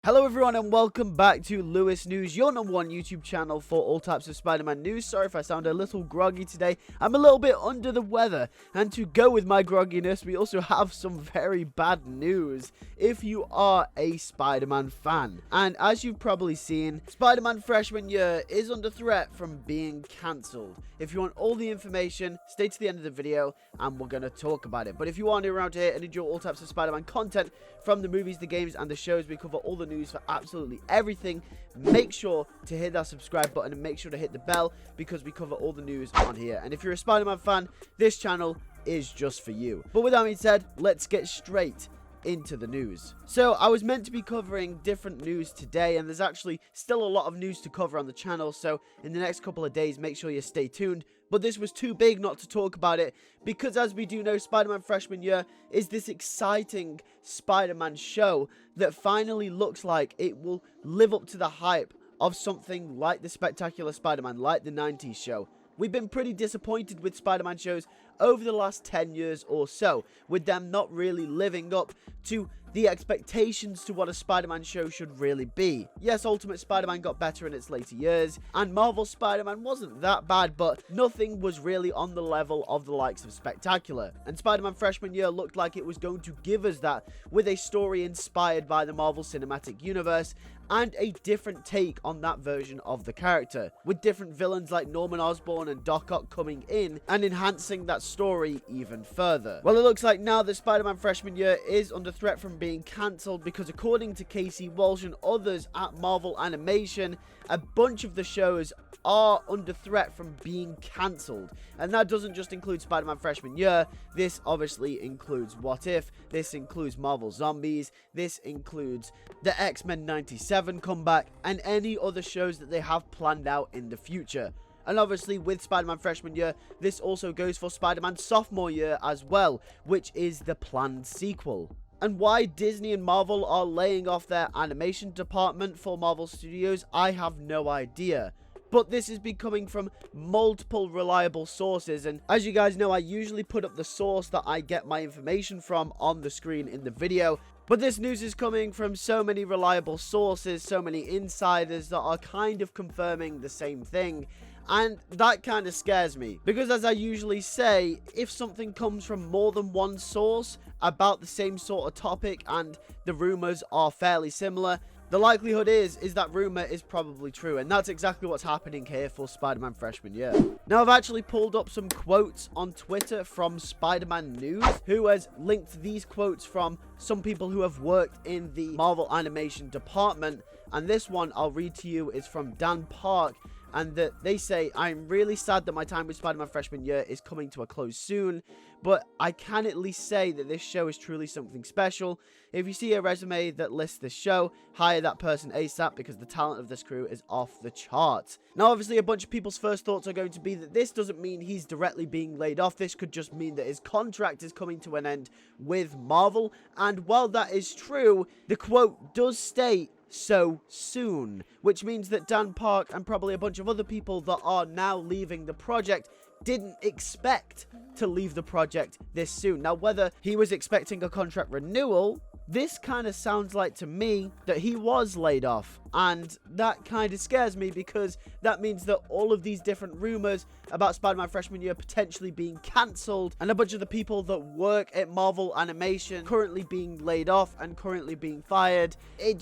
Hello everyone and welcome back to Lewis News, your #1 YouTube channel for all types of Spider-Man news. Sorry if I sound a little groggy today. I'm a little bit under the weather, and to go with my grogginess, we also have some very bad news if you are a Spider-Man fan. And as you've probably seen, Spider-Man freshman year is under threat from being cancelled. If you want all the information, stay to the end of the video and we're going to talk about it. But if you are new around here and enjoy all types of Spider-Man content from the movies, the games and the shows, we cover all the news for absolutely everything. Make sure to hit that subscribe button and make sure to hit the bell because we cover all the news on here. And if you're a Spider-Man fan, this channel is just for you. But with that being said, let's get straight into the news. So I was meant to be covering different news today, and there's actually still a lot of news to cover on the channel, so in the next couple of days make sure you stay tuned. But this was too big not to talk about it, because as we do know, Spider-Man freshman year is this exciting Spider-Man show that finally looks like it will live up to the hype of something like the Spectacular Spider-Man, like the 90s show. We've been pretty disappointed with Spider-Man shows over the last 10 years or so, with them not really living up to the expectations to what a Spider-Man show should really be. Yes, Ultimate Spider-Man got better in its later years, and Marvel Spider-Man wasn't that bad, but nothing was really on the level of the likes of Spectacular. And Spider-Man freshman year looked like it was going to give us that, with a story inspired by the Marvel Cinematic Universe, and a different take on that version of the character, with different villains like Norman Osborn and Doc Ock coming in and enhancing that story even further. Well, it looks like now that Spider-Man freshman year is under threat from being cancelled, because according to Casey Walsh and others at Marvel Animation, a bunch of the shows are under threat from being cancelled. And that doesn't just include Spider-Man freshman year, this obviously includes What If, this includes Marvel Zombies, this includes the X-Men 97 comeback, and any other shows that they have planned out in the future. And obviously with Spider-Man freshman year, this also goes for Spider-Man sophomore year as well, which is the planned sequel. And why Disney and Marvel are laying off their animation department for Marvel Studios, I have no idea. But this is coming from multiple reliable sources, and as you guys know, I usually put up the source that I get my information from on the screen in the video. But this news is coming from so many reliable sources, so many insiders that are kind of confirming the same thing. And that kind of scares me, because as I usually say, if something comes from more than one source about the same sort of topic and the rumors are fairly similar, the likelihood is that rumor is probably true, and that's exactly what's happening here for Spider-Man freshman year. Now, I've actually pulled up some quotes on Twitter from Spider-Man News, who has linked these quotes from some people who have worked in the Marvel Animation department, and this one I'll read to you is from Dan Park. And that they say, "I'm really sad that my time with Spider-Man freshman year is coming to a close soon, but I can at least say that this show is truly something special. If you see a resume that lists this show, hire that person ASAP because the talent of this crew is off the charts." Now, obviously, a bunch of people's first thoughts are going to be that this doesn't mean he's directly being laid off. This could just mean that his contract is coming to an end with Marvel. And while that is true, the quote does state "so soon," which means that Dan Park and probably a bunch of other people that are now leaving the project didn't expect to leave the project this soon. Now, whether he was expecting a contract renewal, this kind of sounds like to me that he was laid off, and that kind of scares me, because that means that all of these different rumors about Spider-Man freshman year potentially being cancelled, and a bunch of the people that work at Marvel Animation currently being laid off and currently being fired, it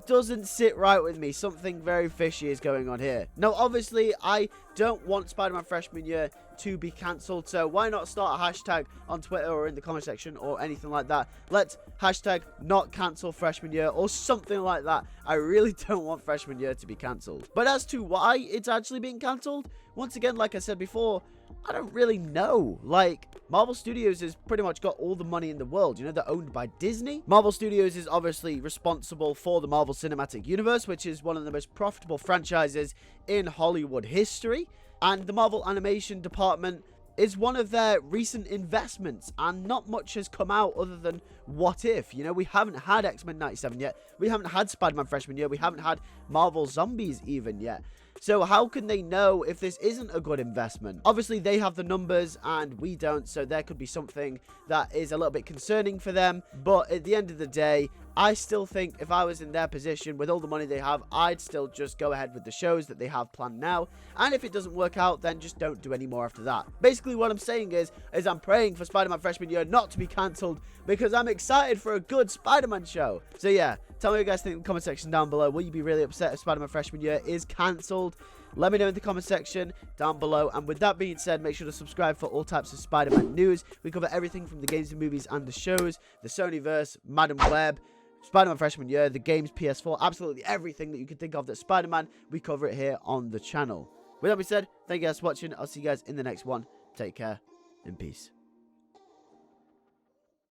doesn't sit right with me. Something very fishy is going on here. Now, obviously, I don't want Spider-Man freshman year to be cancelled, so why not start a hashtag on Twitter or in the comment section or anything like that? Let's hashtag not cancel freshman year or something like that. I really don't want freshman year to be cancelled. But as to why it's actually being cancelled, once again, like I said before, I don't really know. Like, Marvel Studios has pretty much got all the money in the world. You know, they're owned by Disney. Marvel Studios is obviously responsible for the Marvel Cinematic Universe, which is one of the most profitable franchises in Hollywood history. And the Marvel Animation department is one of their recent investments, and not much has come out other than What If. You know, we haven't had X-Men 97 yet. We haven't had Spider-Man freshman year. We haven't had Marvel Zombies even yet. So how can they know if this isn't a good investment? Obviously, they have the numbers and we don't, so there could be something that is a little bit concerning for them. But at the end of the day, I still think if I was in their position with all the money they have, I'd still just go ahead with the shows that they have planned now. And if it doesn't work out, then just don't do any more after that. Basically, what I'm saying is I'm praying for Spider-Man freshman year not to be cancelled, because I'm excited for a good Spider-Man show. So yeah, tell me what you guys think in the comment section down below. Will you be really upset if Spider-Man freshman year is cancelled? Let me know in the comment section down below. And with that being said, make sure to subscribe for all types of Spider-Man news. We cover everything from the games, the movies, and the shows, the Sonyverse, Madam Web, Spider-Man freshman year, the games, PS4, absolutely everything that you can think of that's Spider-Man, we cover it here on the channel. With that being said, thank you guys for watching. I'll see you guys in the next one. Take care and peace.